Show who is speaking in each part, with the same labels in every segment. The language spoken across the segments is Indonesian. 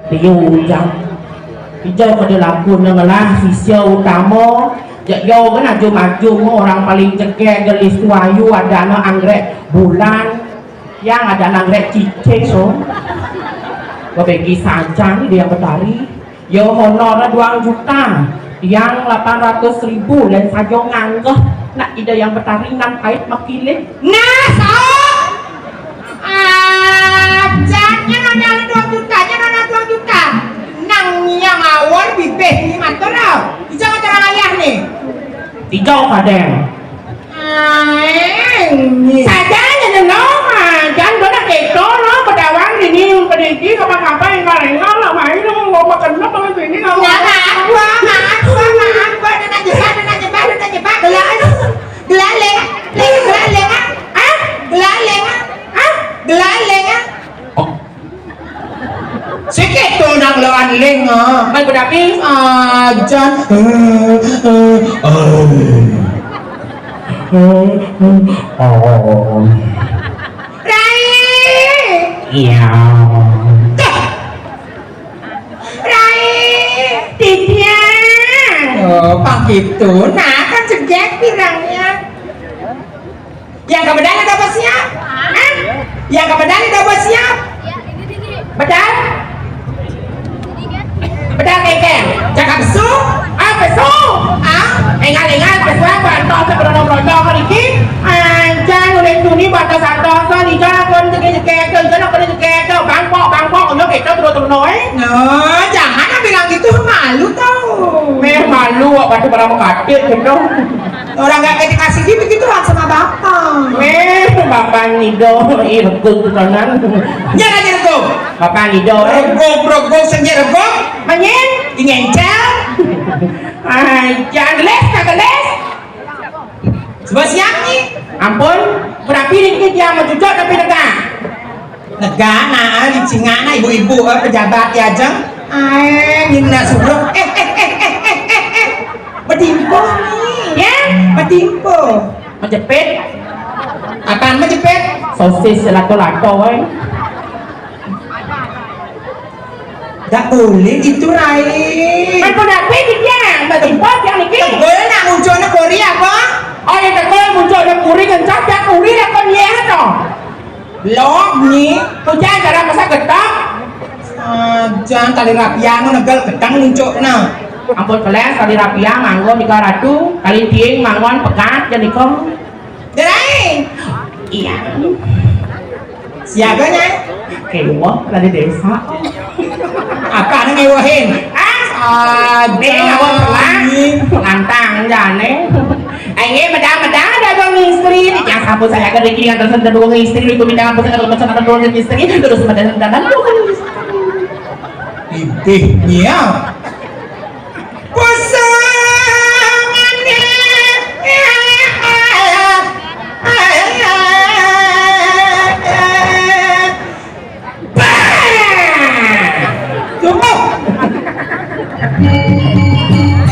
Speaker 1: Tiu jam hijau pada lakun nengelah sisya utama jak jauh kan ajum-ajum orang paling cekek gelis tuayu ada anak anggrek bulan yang ada anak anggrek cicek so bagi saja nih dia betari yo honornya 2 juta yang 800.000 dan saja nganggeh nak ida yang betari nan kait makilin
Speaker 2: nah so ajaknya nona 2 juta nya nona 2 juta nangnya ngawon bibeh ini mantor tau bisa cara ayah nih
Speaker 1: 3 kadang
Speaker 2: saja nya nona jangan benar keto no pedawang ini pediki apa-apa yang kalian ngalah main mau makan apa ini ngawon gua nanya jebak gelaleng sikit tuh nang lawan leng
Speaker 1: baik berdapi
Speaker 2: ajan Rai
Speaker 1: iya
Speaker 2: Rai Tidian pak gitu nah kan cegek pirangnya yang kebedan udah apa siap yang kebedan udah apa siap bedan bedan kengkeng cakap su apa su engal peswa bantok seberono-berono keriki anjang udah tuni bantok satu di jalan kon cekek bangpok udah kita terus noy jangan bilang gitu malu tau
Speaker 1: malu apa tuh pernah mengkatit gitu
Speaker 2: orang gak dikasih gitu gituan sama bapak
Speaker 1: bapak nido irgung tenan
Speaker 2: jangan irgung
Speaker 1: bapak nido
Speaker 2: rego senjata rego menyen ingencel jangan geles sebuah siang nih
Speaker 1: ampun berapa ini dia mau cucok tapi
Speaker 2: negana licingana ibu-ibu pejabat ya jeng nyinda suruh Pedimpo nih ya pedimpo
Speaker 1: menjepit
Speaker 2: apaan menjepit
Speaker 1: sosis lato-lato
Speaker 2: gak boleh gitu Rai
Speaker 1: main pedapit dia pedimpo yang ini
Speaker 2: boleh nak munculnya Korea apa
Speaker 1: oh yang tegol munculnya kuri kencang ya kuri ya kon ya toh
Speaker 2: loh nih
Speaker 1: hujan cara masa getok
Speaker 2: jangan tali rapiang negel gedang muncul nah
Speaker 1: ampun keles tali rapiang manggon di karatu kali tiing manggon pekat jadi kong
Speaker 2: Derai
Speaker 1: iya
Speaker 2: siaganya
Speaker 1: kewa dari desa
Speaker 2: apa yang ngewahin
Speaker 1: dia ngawon pelan lantang jane ini medang ada dong istri yang kampus saya kerja dengan tersentuh dua istri itu minta kampus saya macam ada dua istri terus medang dua
Speaker 2: ibihnya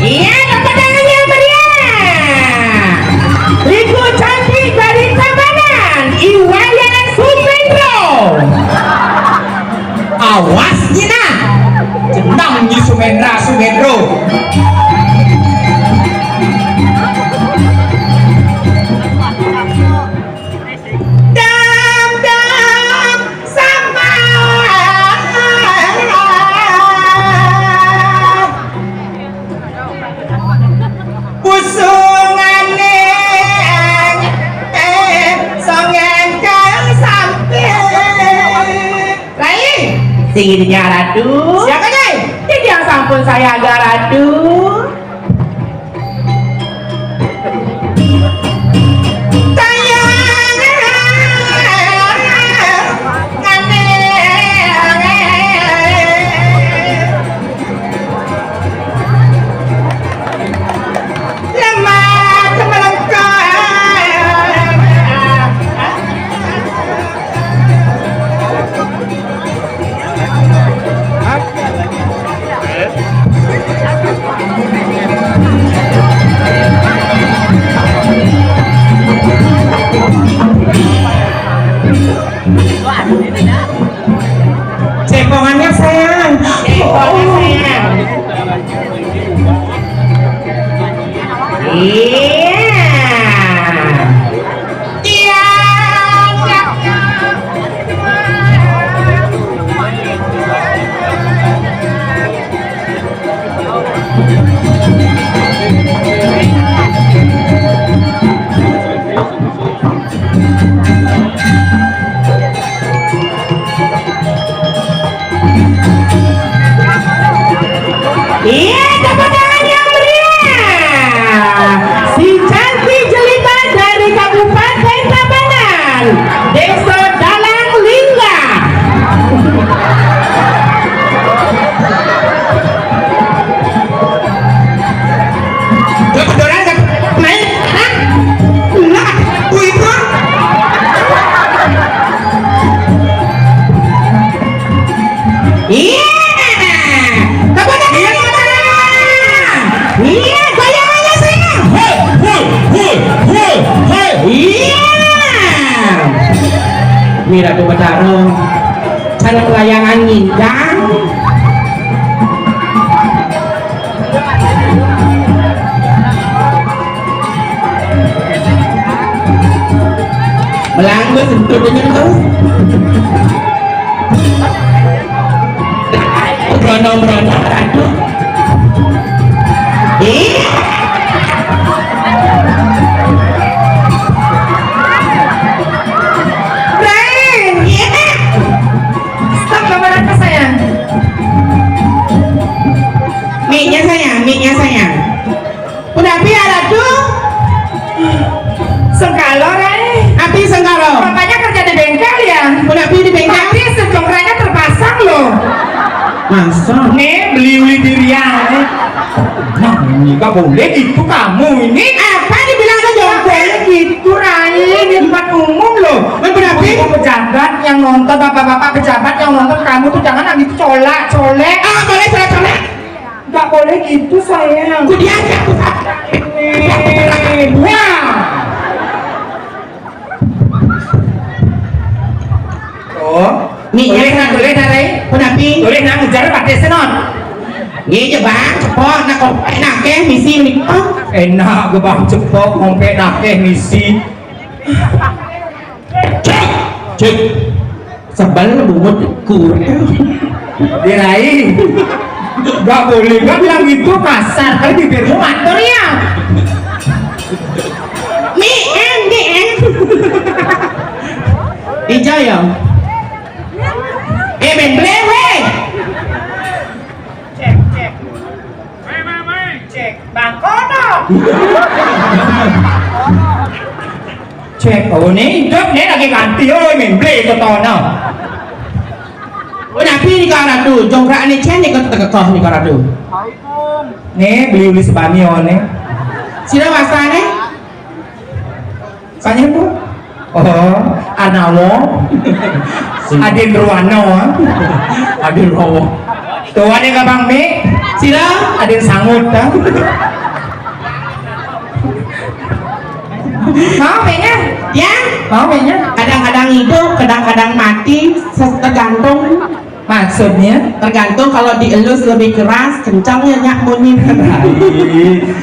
Speaker 1: iya kepadangannya meriah Liku cantik dari Tabanan Iwayan Sumendro
Speaker 2: awas Nina jenamnya Sumendro
Speaker 1: tingginya ratu
Speaker 2: siapa nih?
Speaker 1: Jadi yang sampun saya agak ratu
Speaker 2: Iya. Iya, tepuk tangan yang meriah. Si cantik jelita dari Kabupaten Tabanan, Desa Dalang Lingga. Kebetulan main, hah? Lah, itu. Iya. Iya, goyangannya sayang. Iya. Mira tuh Bataro, cara layangan ngindang. Melanggar sentuh tuh. Berono-berono aduh. Rain, iya. Stop gambaran sayang. Mic-nya sayang. Udah biar aduh. Senggalo, Rain. Api senggalo. Bapaknya kerja di bengkel ya. Udah di bengkel. Tapi sejongkranya terpasang loh. Masa? Nih beli dirian. Nah, ini gak boleh itu kamu ini. Apa dibilangnya jangan boleh gitu, Rai, di tempat umum loh. Berarti pejabat yang nonton, bapak-bapak pejabat yang nonton kamu tuh jangan gitu colek. Ah, boleh colek. Gak boleh gitu sayang. Ku diajak tuh. Wah. Oh, nih ya boleh Rai. Penapi boleh nang ngejar pakai senon. Iya bang, cepok nak kompek nakeh misi nih. Enak gue bang cepok kompek nakeh misi. Cek, sebal bumut kurang. Dirai, gak boleh gak bilang gitu kasar kali bibirmu matur ya. Mien. Ijau ya. Benble weh. Cek bangkono. Cek oh nih hidup nih lagi ganti oi memble ke tono. Oh nabi nih kara tuh jongkrak nih cen nih ke tegekoh nih kara tuh. Nih beli sebamio nih. Sila masa nih? Sanya tuh. Oh, anawo. Adin Ruwano. Adin Rowo. Tuh ada ka Bang Mi? Sila Adin Sangut dah. Mau mainnya? Ya, mau mainnya. Kadang-kadang hidup, kadang-kadang mati, tergantung. Maksudnya? Tergantung kalau dielus lebih keras, kencangnya nyak bunyi.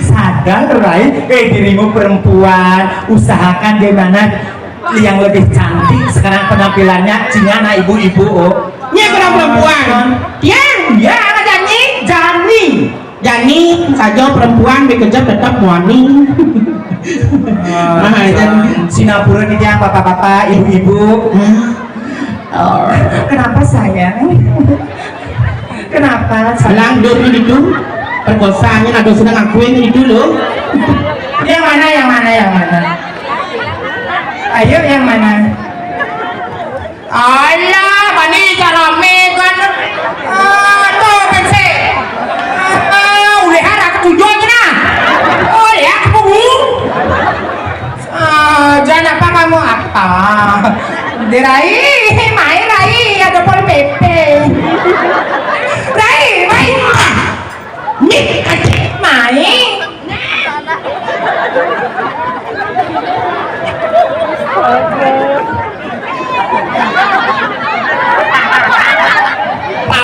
Speaker 2: Sadar Rai, dirimu perempuan, usahakan gimana yang lebih cantik sekarang penampilannya cingana ibu-ibu oh. Nya perempuan. Ya, Jani saja perempuan bekerja tetap wani. Sinapura nih yang bapak-bapak, ibu-ibu. Kenapa sayang? Kenapa? Selang dulu itu perkosanya ada sedang akuin itu loh. Yang mana? Ayo yang mana? Allah, bani carame kan. Tuh pense. Udah harap tujuh aja nah. Oh ya, kamu. Jangan apa kamu apa? Dirai, main Rai, ada pol PP. Rai, main. Nih, main.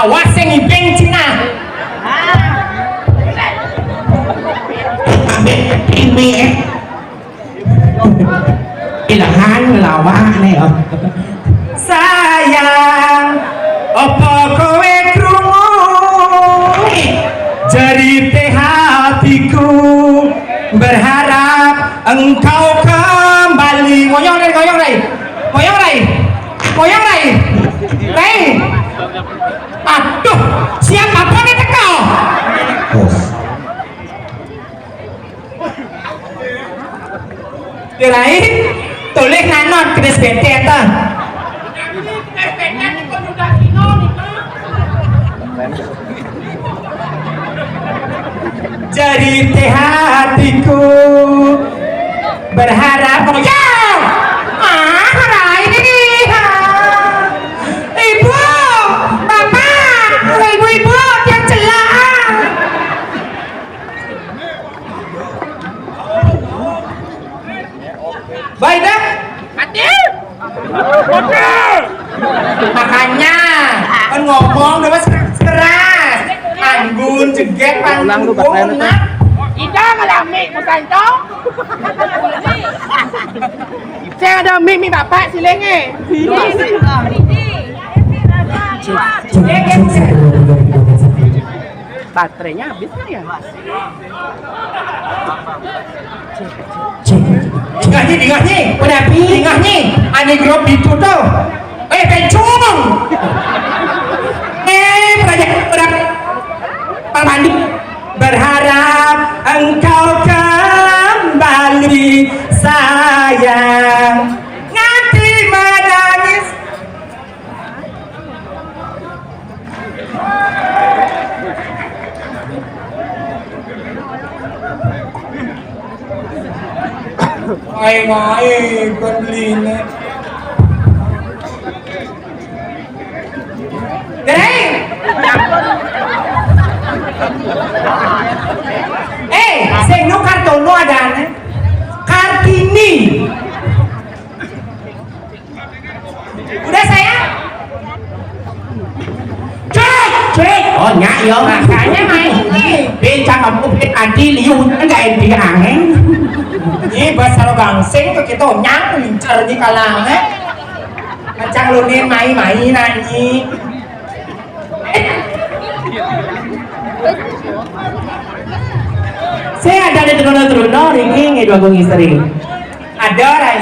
Speaker 2: Awas yang ibeng Cina.
Speaker 1: ambil ini ilahan melawak nih oh.
Speaker 2: Sayang apa kowe krungu jerite hatiku berharap engkau kembali ngoyong Rai aduh siapa pun itu kau Rai tulis nanon kena bete ta jadi hatiku berharap oh ya Rai ini ibu bapak ibu yang celah baik dah makanya kan ngomong udah keras anggun jeget panggung
Speaker 1: Ida malah mik bukan toh saya ada mik bapak silenge baterainya habis kan ya
Speaker 2: Tingah ni penapi tingah ni ada grup itu tuh pencung Mandi berharap engkau kembali sayang nganti menangis ngai konline sing nu kartono adane Kartini udah sayang cek
Speaker 1: oh nyak yo
Speaker 2: makanya main ini
Speaker 1: bencang kamu pit anti liu enggak enti angin
Speaker 2: ini bahasa lo gangsing ke kita nyang lincer di kalangan macam lo nih mai nani
Speaker 1: saya ada di trono ringing dua gong istri
Speaker 2: ada Rai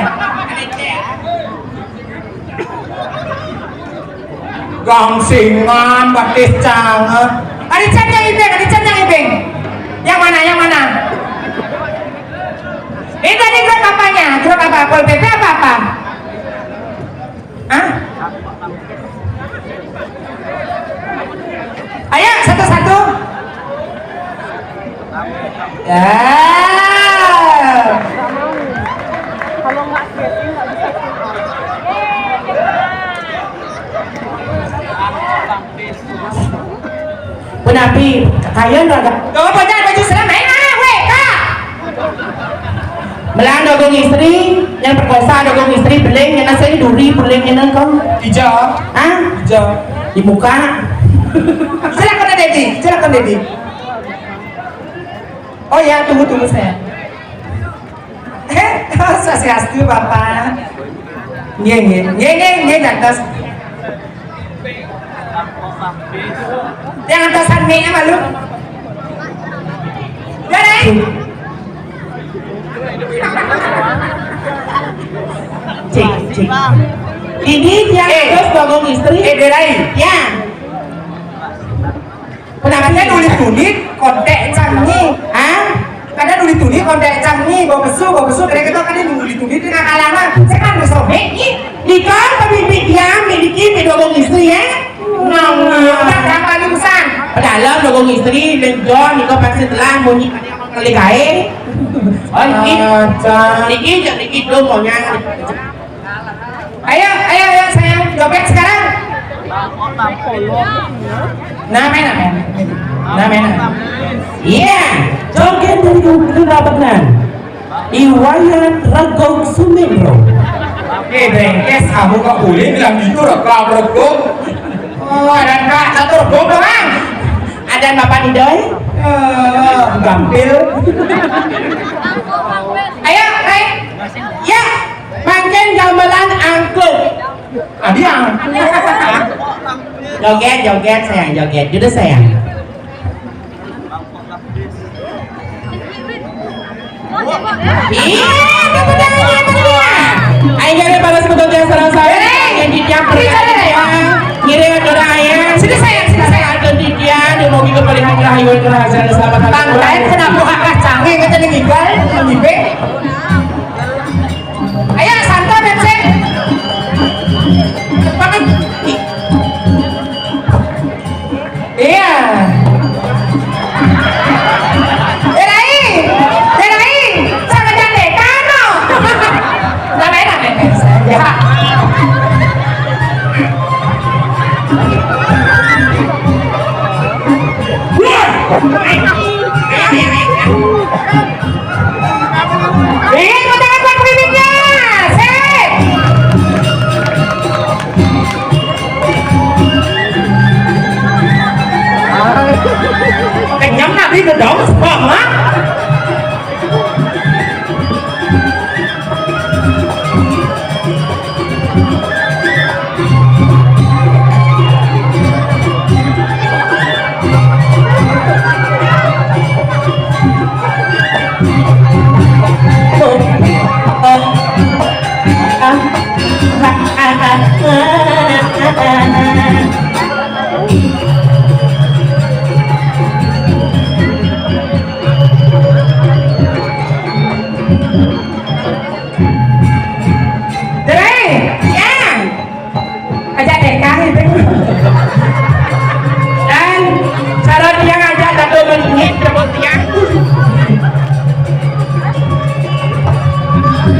Speaker 2: gangsingan batis canget ada can yang ibing yang mana ini tadi grup apanya grup apa pol pp apa hah ayo satu-satu ya
Speaker 3: kalau nggak setting nggak bisa
Speaker 1: penapi kalian raga
Speaker 2: tuh baju serem weh kak
Speaker 1: melang dogong istri yang perkosa dogong istri beling yang nasi duri beling yang kau
Speaker 2: hijau
Speaker 1: di muka
Speaker 2: silakan Dedi oh ya tunggu saya swastiastu bapak nye jantas yang atasan mie malu ya Rai
Speaker 1: cik ini dia terus dogong istri
Speaker 2: Rai
Speaker 1: ya
Speaker 2: Kadang nulis kontek canggih, kadang nulis kontek canggih, bawa besu, kadang-kadang kan nulis dengan alamat, saya kan bersobek,
Speaker 1: nikah tapi dia miliki dogong istri ya
Speaker 2: udah berapa lulusan?
Speaker 1: dalam dogong istri lenjon nikah pasti telah bunyi kali kaya oh dikit dong maunya
Speaker 2: ayo sayang, dompet sekarang Namanya
Speaker 1: iya joget dari Kerabanan Iwayan Ragong Sumendro
Speaker 2: bengkes kamu kok boleh bilang gitu regong oh ada kak satu regong doang
Speaker 1: ada Bapak Nidoy
Speaker 2: gampil. Ayo, ya, makin gamelan angklung. Dia. Joget sayang, joget. Duduk sayang. Iya, ayo jadi balas betul yang serang saya. Yang didiam ngirim ke ayah. Sini sayang. Ada dia mau ke pilihan rahayu kerahasiaan selamat
Speaker 1: Tangkai kenapa kakak canggih ke jadi gigal ngibe.
Speaker 2: Ayo santai Bebse. Pakai. Iya. Derai, sama jangan kano. Sampai nak ya. Nhắm nào đi được đổ bỏng á.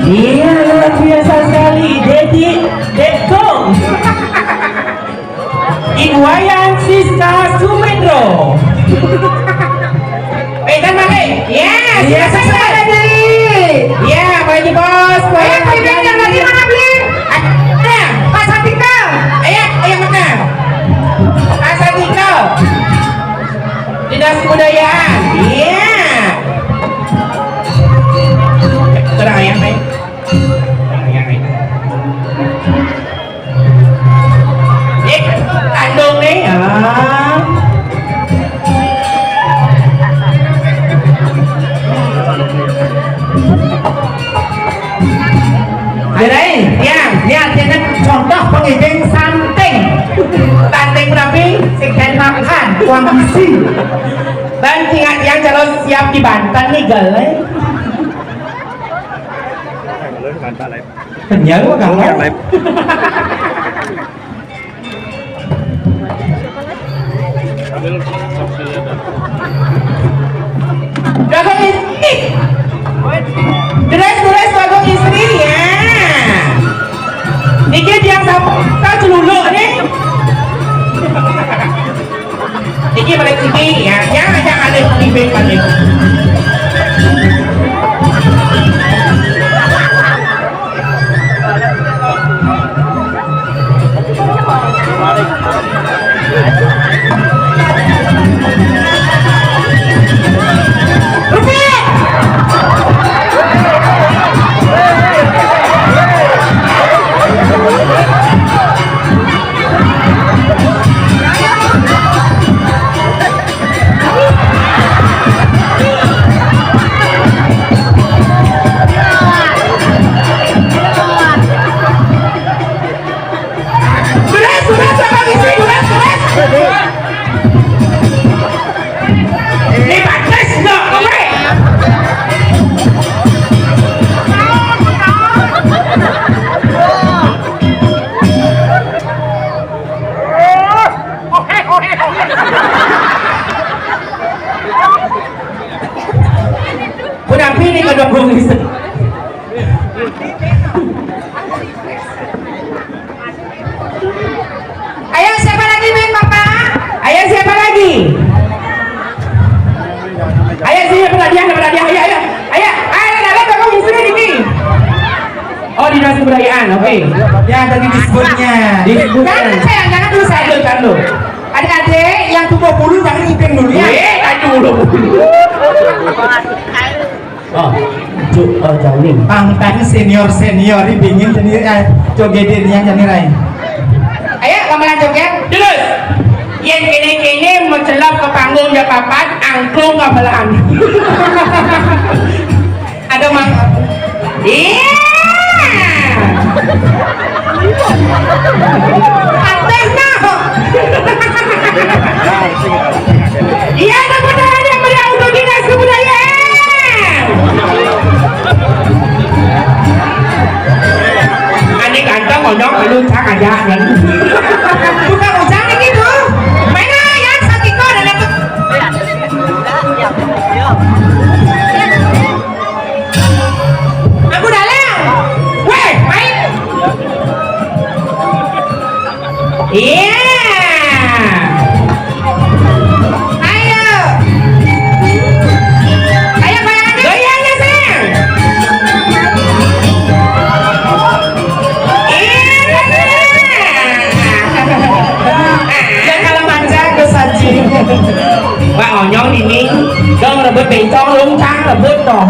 Speaker 2: Iya, luar biasa sekali, Dekong Iwayan Siska Sumendro. Pegang balik. Yes, selesai lagi. Ya, Pak Bos. Ayo, pegang lagi mana beli? Ada, Pak Satika. Ayo mana? Pak Satika. Dinas Kebudayaan. Iya. Terang ayam, Pak. Tandung nih ya. Jadi, ya, jangan contoh pengiring santing. Santing berapa? Sekian makan, uang isi. Dan ingat yang calon siap di Banten nih, galai. Kenyang kok galai. Jagung istri. Dress jagung istri ya. Niki dia tak celuluk nih. Niki balik sini ya. Jangan ada pemimpin balik. Ayo siapa lagi main papa? Ayo siapa lagi? Ayo sini perhatian. Ayo kamu disini Diki. Oh dinas kebudayaan, oke.
Speaker 1: Ya tadi disebutnya.
Speaker 2: Jangan dulu saya. Adik-adik yang 20 jangan iping dulu ya.
Speaker 1: Aduh. Oh, Jani.
Speaker 2: Pangtan senior ini bingin jadi jogetin yang jadi rai. Ayo gamelan joget.
Speaker 1: Terus yang kini mencelap ke panggung ya papat angklung gamelan.
Speaker 2: Ada mang.
Speaker 1: Iya.
Speaker 2: Antena.
Speaker 1: Iya, kemudahan yang meriah untuk dinas kebudayaan. Ani ganteng ngonyok belum cak aja kan.
Speaker 2: Bukan ujang gitu. Mana yang sakiko dan itu. Aku dalam. Weh, main.
Speaker 1: Iya.
Speaker 2: Ayo. Ayo bayangannya.
Speaker 1: Goyangnya sayang.
Speaker 2: Dan kalau manja ke saji.
Speaker 1: Wah onyong ini dong rebut bencong lungcang rebut dong.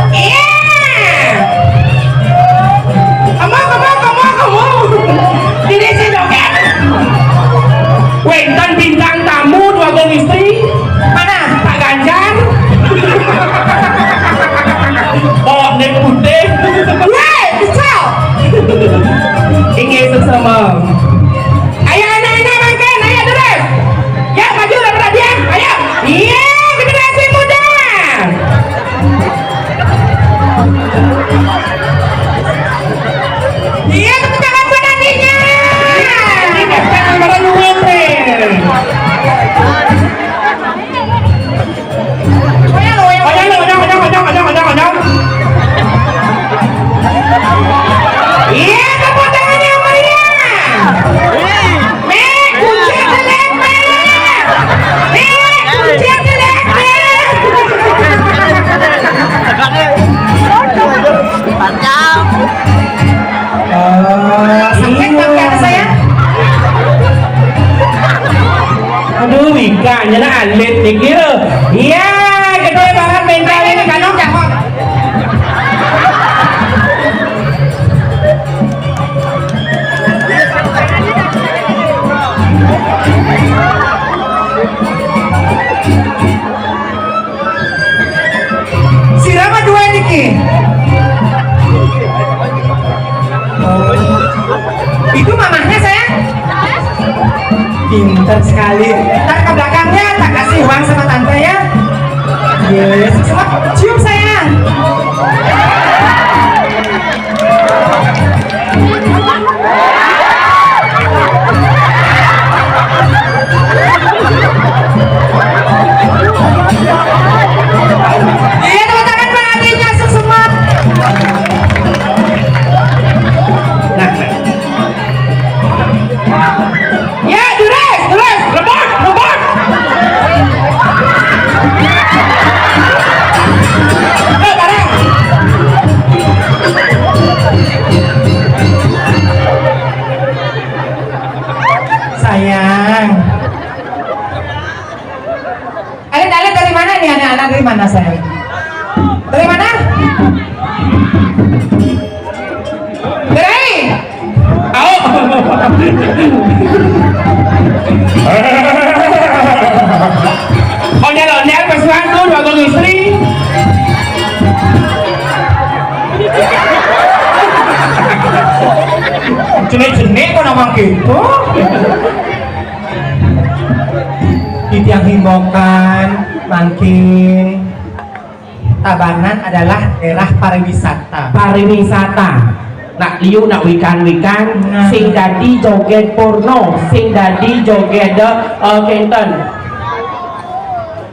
Speaker 1: Iya. Kamu. Ini si joget. Wenten bintang tamu dua gong istri.
Speaker 2: Mana?
Speaker 1: Pak Ganjar. Oh, nek putih.
Speaker 2: Weh, bisa.
Speaker 1: Ingin sesama. Ayo anak-anak makan, ayo terus. Ya maju daripada dia, ayo. Iya, generasi muda. Iya, tepuk tangan buat adiknya. Ini kan barang nuwun. Ojang. Iya, tepuk tangan yang meriah. Mek, kunci jelek, Mek. Kunci jelek,
Speaker 2: Sampai kapan saya?
Speaker 1: Aduh, Wika, nyana alit nih kira. Iya, gede banget mental ini kanong jangan.
Speaker 2: Sirama dua niki. Itu mamahnya saya. Pintar sekali. Ntar ke belakangnya tak kasih uang sama tante ya. Yes, semua cium saya. Iya, teman-teman perhatiannya semua.
Speaker 1: Nah. Ya, terus, rebut. Barang.
Speaker 2: Sayang. Alit dari mana nih anak-anak dari mana sayang? Dari mana? Dari?
Speaker 1: Au. Ondel-ondel pesuan tuh dua gong istri.
Speaker 2: Jenik-jenik kok ngomong gitu. Di tiang himbokan, Mangking, Tabanan adalah daerah pariwisata.
Speaker 1: Nak liu nak wikan
Speaker 2: Nah.
Speaker 1: sing dadi joget porno, sing dadi joget kenten.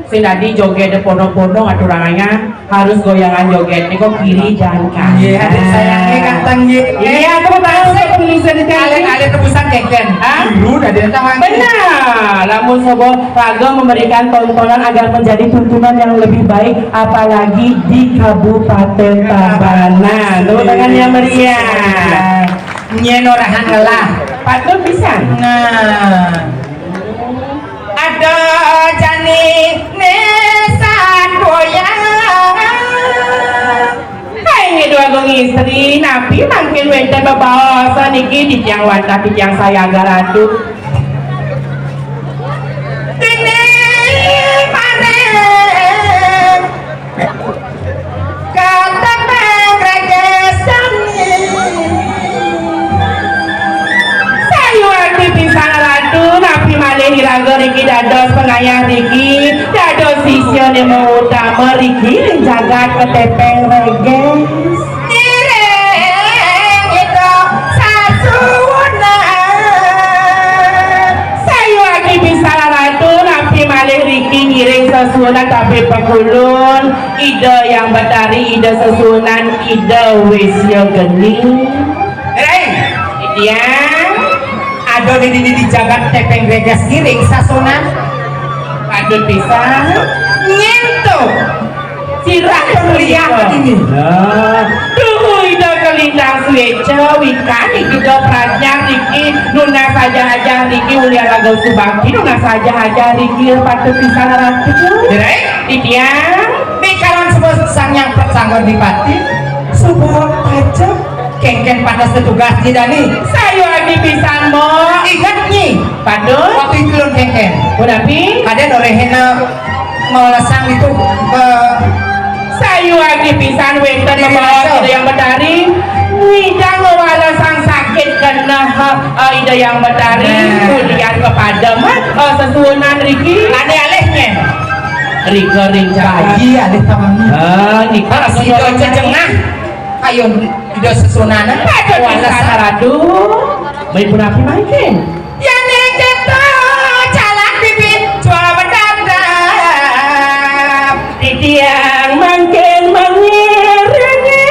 Speaker 1: Sing dadi joget porno aturannya harus goyangan joget ini kok kiri dan kanan.
Speaker 2: Iya, adik sayangnya kantang ye.
Speaker 1: Iya, kamu tahu saya pilih sedikit.
Speaker 2: Alit tebusan keken.
Speaker 1: Hah?
Speaker 2: Dulu udah datang.
Speaker 1: Benar, lama namun sebuah laga memberikan tontonan agar menjadi tuntunan yang lebih baik, apalagi di Kabupaten Tabanan. Tepuk tangan yang meriah.
Speaker 2: Nyenorahan ngelah.
Speaker 1: Patut bisa.
Speaker 2: Nah, ada jani nesan goyang.
Speaker 1: Hai dua gong istri, napi mungkin wenten bawa niki di tiang wanta di tiang saya garatu.
Speaker 2: Ini mareng kata pengregesan.
Speaker 1: Sayu arti pisan ratu, napi malih diraga Riki dados pengayah Riki, dados sisyo nemo utama Riki jagat ketepeng reges.
Speaker 2: Nireng itu sasunan.
Speaker 1: Sayu arti pisan ratu, napi malih Riki ngiring sesunan tapi pekulun, ide yang betari, ide sesunan, ide wisyo geni.
Speaker 2: Nireng
Speaker 1: Idiang
Speaker 2: ada di jagat tepeng regas giring sasunan.
Speaker 1: patut pisan.
Speaker 2: Nyentuh
Speaker 1: Sirah
Speaker 2: perlihat ini.
Speaker 1: Duh, ida kelintang sueca, wikan, ida prajang, Riki, nuna saja aja, Riki, ulia lagu subangki, nuna saja aja, Riki, patut pisan ratu.
Speaker 2: Nireng
Speaker 1: Idiang
Speaker 2: di kalan sebuah sang yang persanggar di pati sebuah tajam kengken pada setugas tidak nih.
Speaker 1: sayu lagi pisan mo.
Speaker 2: Ingat nih
Speaker 1: Patut,
Speaker 2: waktu itu lon kengken
Speaker 1: udapi,
Speaker 2: ada dorehena melesang itu ke
Speaker 1: sayu lagi pisan wenten membawa ida yang betari. Ida ngewala sang sakit kena ida yang betari, kemudian kepada sesunan Riki.
Speaker 2: ada alehnya
Speaker 1: Rika rinca
Speaker 2: bayi aleh tamangi
Speaker 1: Nika
Speaker 2: si do cejengah ayo do sesunanan
Speaker 1: ada
Speaker 2: wala
Speaker 1: pisan ratu. Main pun api maikin.
Speaker 2: yang ngeketo jalan bibit jual berdadap
Speaker 1: Titiang makin mengiringi